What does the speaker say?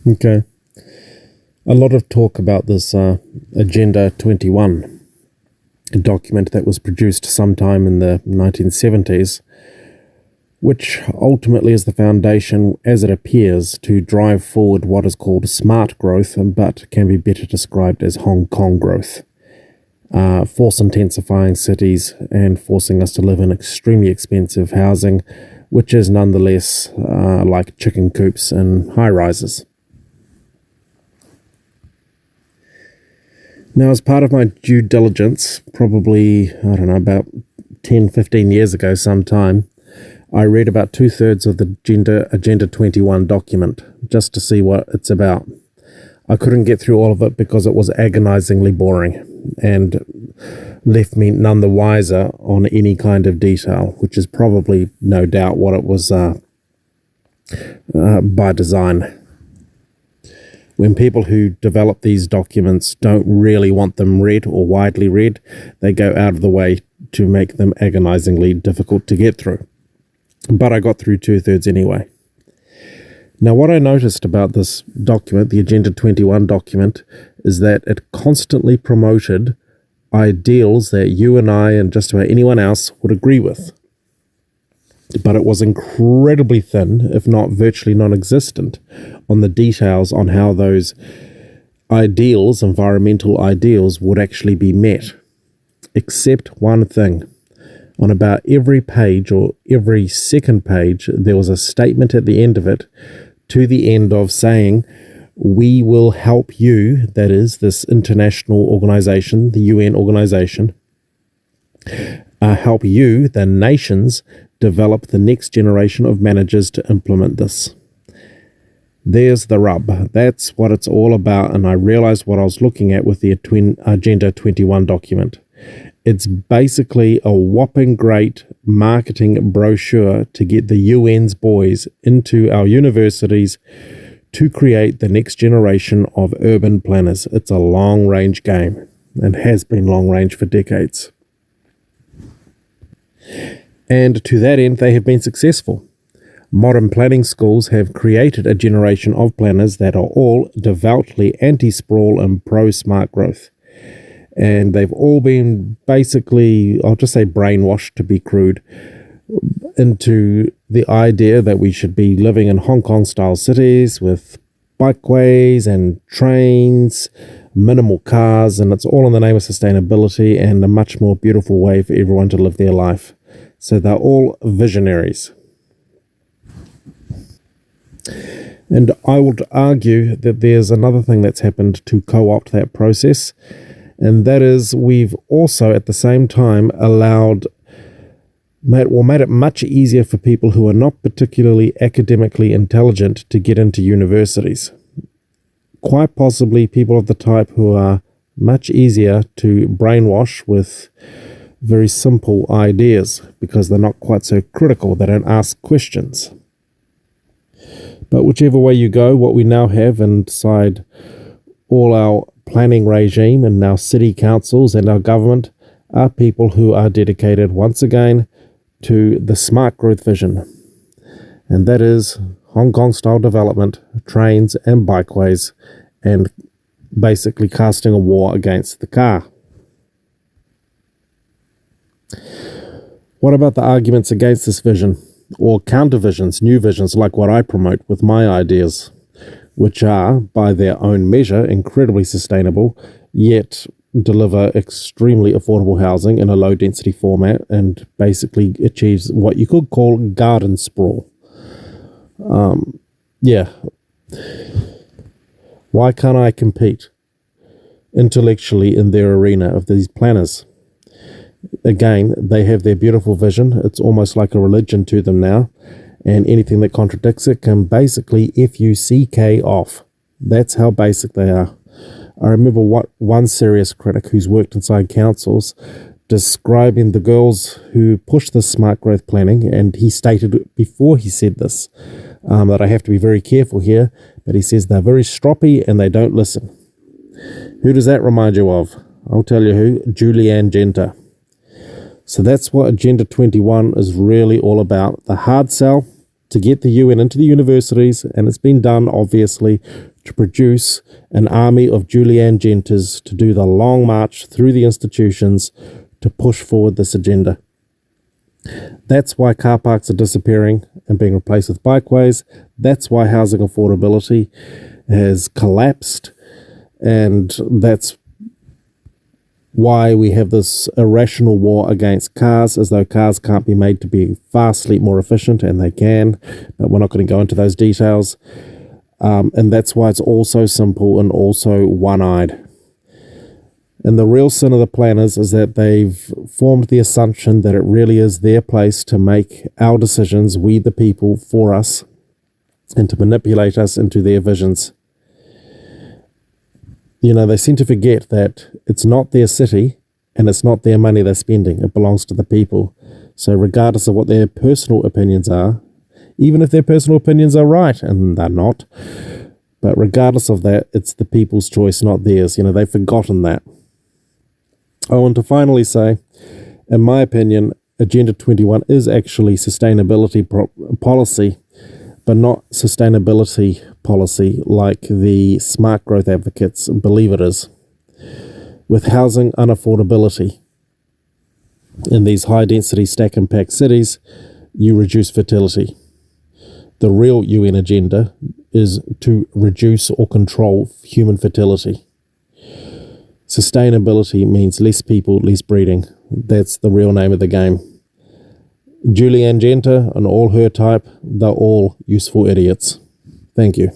Okay. A lot of talk about this Agenda 21, a document that was produced sometime in the 1970s, which ultimately is the foundation, as it appears, to drive forward what is called smart growth, but can be better described as Hong Kong growth, force intensifying cities and forcing us to live in extremely expensive housing, which is nonetheless like chicken coops and high-rises. Now, as part of my due diligence, probably, about 10, 15 years ago sometime, I read about 2/3 of the Agenda 21 document just to see what it's about. I couldn't get through all of it because it was agonizingly boring and left me none the wiser on any kind of detail, which is probably, no doubt, what it was by design. When people who develop these documents don't really want them read or widely read, they go out of the way to make them agonizingly difficult to get through. But I got through 2/3 anyway. Now, what I noticed about this document, the Agenda 21 document, is that it constantly promoted ideals that you and I and just about anyone else would agree with. But it was incredibly thin, if not virtually non-existent, on the details on how those ideals, environmental ideals, would actually be met. Except one thing. On about every page or every second page, there was a statement at the end of it, to the end of saying, we will help you, that is, this international organization, the UN organization, help you, the nations, develop the next generation of managers to implement this. There's the rub. That's what it's all about, and I realized what I was looking at with the Agenda 21 document. It's basically a whopping great marketing brochure to get the UN's boys into our universities to create the next generation of urban planners. It's a long-range game and has been long-range for decades. And to that end, they have been successful. Modern planning schools have created a generation of planners that are all devoutly anti-sprawl and pro-smart growth. And they've all been basically, I'll just say brainwashed to be crude, into the idea that we should be living in Hong Kong-style cities with bikeways and trains, minimal cars, and it's all in the name of sustainability and a much more beautiful way for everyone to live their life. So they're all visionaries. And I would argue that there's another thing that's happened to co-opt that process, and that is we've also at the same time made it much easier for people who are not particularly academically intelligent to get into universities. Quite possibly people of the type who are much easier to brainwash with very simple ideas because they're not quite so critical, they don't ask questions. But whichever way you go, what we now have inside all our planning regime and our city councils and our government are people who are dedicated once again to the smart growth vision. And that is Hong Kong style development, trains and bikeways, and basically casting a war against the car. What about the arguments against this vision, or counter visions, new visions like what I promote with my ideas, which are, by their own measure, incredibly sustainable, yet deliver extremely affordable housing in a low-density format and basically achieves what you could call garden sprawl. Why can't I compete intellectually in their arena of these planners? Again, they have their beautiful vision. It's almost like a religion to them now. And anything that contradicts it can basically FUCK off. That's how basic they are. I remember what one serious critic who's worked inside councils describing the girls who push this smart growth planning, and he stated before he said this, that I have to be very careful here, but he says they're very stroppy and they don't listen. Who does that remind you of? I'll tell you who, Julianne Genter. So that's what Agenda 21 is really all about. The hard sell, to get the UN into the universities, and it's been done, obviously, to produce an army of Julian Genters to do the long march through the institutions to push forward this agenda. That's why car parks are disappearing and being replaced with bikeways. That's why housing affordability has collapsed, and that's why we have this irrational war against cars, as though cars can't be made to be vastly more efficient, and they can, but we're not going to go into those details. And that's why it's all so simple and also one-eyed. And the real sin of the planners is that they've formed the assumption that it really is their place to make our decisions, we the people, for us, and to manipulate us into their visions. You know, they seem to forget that it's not their city and it's not their money they're spending. It belongs to the people. So regardless of what their personal opinions are, even if their personal opinions are right, and they're not, but regardless of that, it's the people's choice, not theirs. You know, they've forgotten that. Oh, and to finally say, in my opinion, Agenda 21 is actually sustainability policy, but not sustainability policy like the smart growth advocates believe it is. With housing unaffordability in these high-density stack and pack cities, you reduce fertility. The real UN agenda is to reduce or control human fertility. Sustainability means less people, less breeding. That's the real name of the game. Julianne Genter and all her type, they're all useful idiots. Thank you.